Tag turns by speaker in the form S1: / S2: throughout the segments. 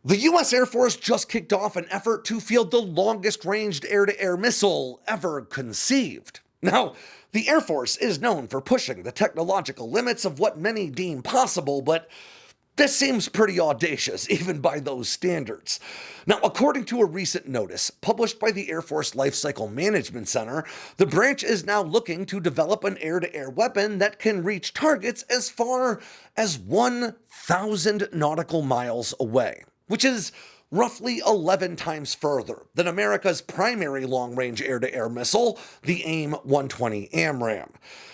S1: The US Air Force just kicked off an effort to field the longest ranged air-to-air missile ever conceived. Now, the Air Force is known for pushing the technological limits of what many deem possible, but this seems pretty audacious, even by those standards. Now, according to a recent notice published by the Air Force Lifecycle Management Center, the branch is now looking to develop an air-to-air weapon that can reach targets as far as 1,000 nautical miles away, which is roughly 11 times further than America's primary long-range air-to-air missile, the AIM-120 AMRAAM.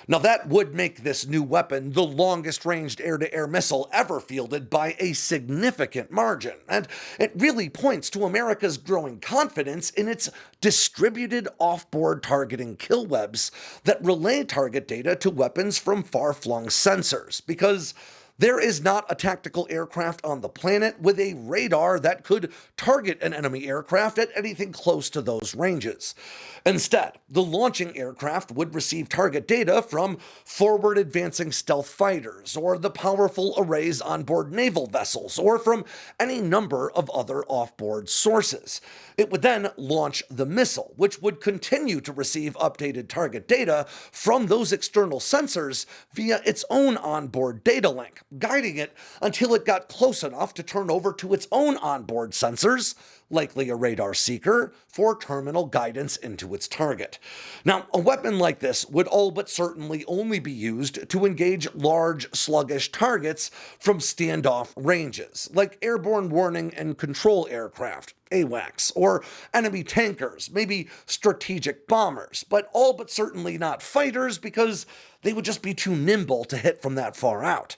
S1: Now that would make this new weapon the longest-ranged air-to-air missile ever fielded by a significant margin, and it really points to America's growing confidence in its distributed off-board targeting kill webs that relay target data to weapons from far-flung sensors, because there is not a tactical aircraft on the planet with a radar that could target an enemy aircraft at anything close to those ranges. Instead, the launching aircraft would receive target data from forward advancing stealth fighters, or the powerful arrays on board naval vessels, or from any number of other off-board sources. It would then launch the missile, which would continue to receive updated target data from those external sensors via its own onboard data link, guiding it until it got close enough to turn over to its own onboard sensors, likely a radar seeker, for terminal guidance into its target. Now, a weapon like this would all but certainly only be used to engage large, sluggish targets from standoff ranges, like airborne warning and control aircraft, AWACS, or enemy tankers, maybe strategic bombers, but all but certainly not fighters because they would just be too nimble to hit from that far out.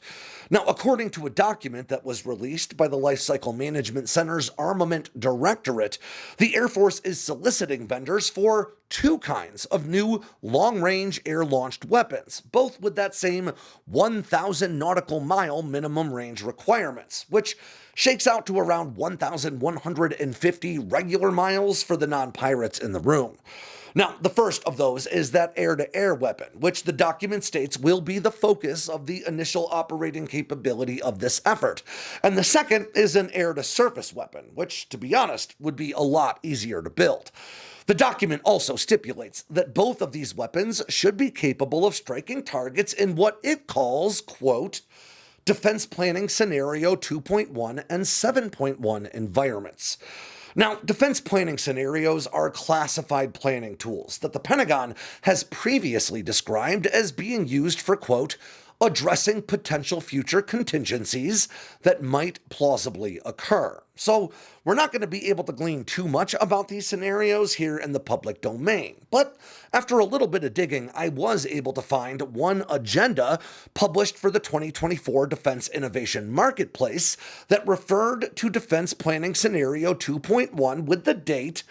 S1: Now, according to a document that was released by the Lifecycle Management Center's Armament Directorate, the Air Force is soliciting vendors for two kinds of new long-range air-launched weapons, both with that same 1,000 nautical mile minimum range requirements, which shakes out to around 1,150 regular miles for the non-pirates in the room. Now, the first of those is that air-to-air weapon, which the document states will be the focus of the initial operating capability of this effort. And the second is an air-to-surface weapon, which, to be honest, would be a lot easier to build. The document also stipulates that both of these weapons should be capable of striking targets in what it calls, quote, Defense Planning Scenario 2.1 and 7.1 environments. Now, defense planning scenarios are classified planning tools that the Pentagon has previously described as being used for, quote, addressing potential future contingencies that might plausibly occur. So we're not going to be able to glean too much about these scenarios here in the public domain. But after a little bit of digging, I was able to find one agenda published for the 2024 Defense Innovation Marketplace that referred to Defense Planning Scenario 2.1 with the date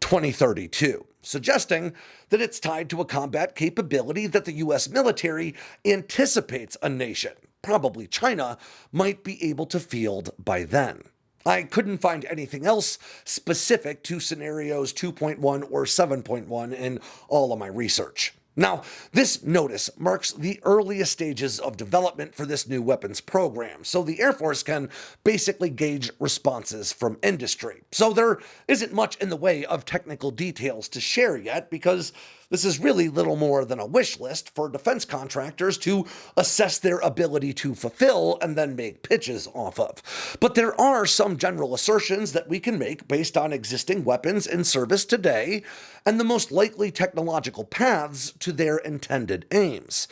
S1: 2032, suggesting that it's tied to a combat capability that the US military anticipates a nation, probably China, might be able to field by then. I couldn't find anything else specific to scenarios 2.1 or 7.1 in all of my research. Now, this notice marks the earliest stages of development for this new weapons program, so the Air Force can basically gauge responses from industry. So there isn't much in the way of technical details to share yet, because this is really little more than a wish list for defense contractors to assess their ability to fulfill and then make pitches off of. But there are some general assertions that we can make based on existing weapons in service today and the most likely technological paths to their intended aims.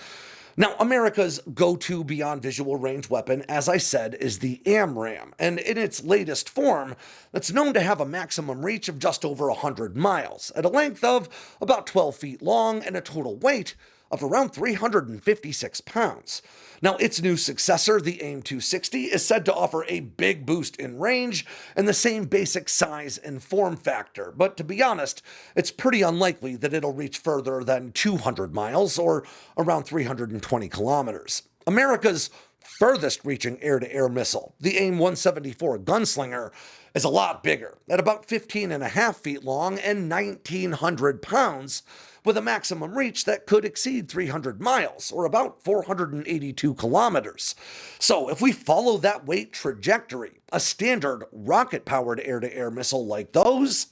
S1: Now, America's go-to beyond visual range weapon, as I said, is the AMRAAM, and in its latest form, it's known to have a maximum reach of just over 100 miles, at a length of about 12 feet long and a total weight of around 356 pounds. Now, its new successor, the AIM-260, is said to offer a big boost in range and the same basic size and form factor, but to be honest, it's pretty unlikely that it'll reach further than 200 miles, or around 320 kilometers. America's furthest reaching air-to-air missile, the AIM-174 Gunslinger, is a lot bigger, at about 15.5 feet long and 1,900 pounds, with a maximum reach that could exceed 300 miles, or about 482 kilometers. So if we follow that weight trajectory, a standard rocket-powered air-to-air missile like those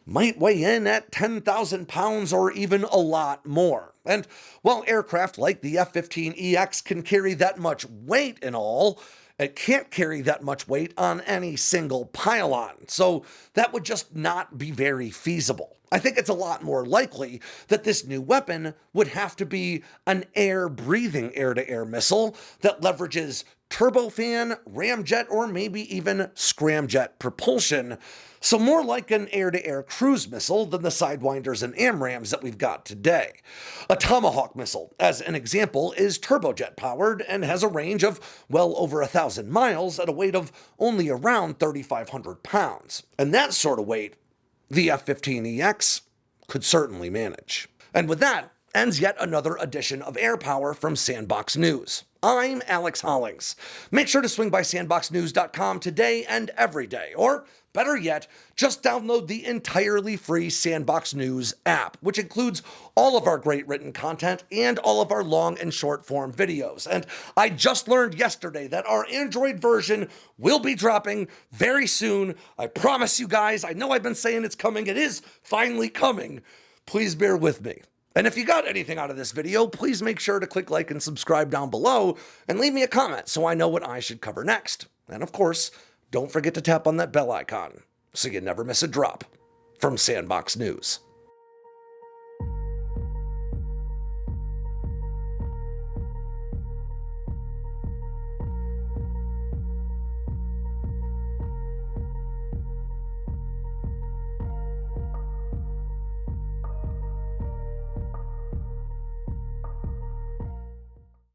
S1: might weigh in at 10,000 pounds or even a lot more. And while aircraft like the F-15EX can carry that much weight in all, it can't carry that much weight on any single pylon, so that would just not be very feasible. I think it's a lot more likely that this new weapon would have to be an air-breathing air-to-air missile that leverages turbofan, ramjet, or maybe even scramjet propulsion, so more like an air-to-air cruise missile than the Sidewinders and AMRAAMs that we've got today. A Tomahawk missile, as an example, is turbojet powered and has a range of well over 1,000 miles at a weight of only around 3,500 pounds. And that sort of weight, the F-15EX could certainly manage. And with that, ends yet another edition of Air Power from Sandboxx News. I'm Alex Hollings. Make sure to swing by sandboxnews.com today and every day, or better yet, just download the entirely free Sandboxx News app, which includes all of our great written content and all of our long and short form videos. And I just learned yesterday that our Android version will be dropping very soon. I promise you guys, I know I've been saying it's coming. It is finally coming. Please bear with me. And if you got anything out of this video, please make sure to click like and subscribe down below and leave me a comment so I know what I should cover next. And of course, don't forget to tap on that bell icon so you never miss a drop from Sandboxx News.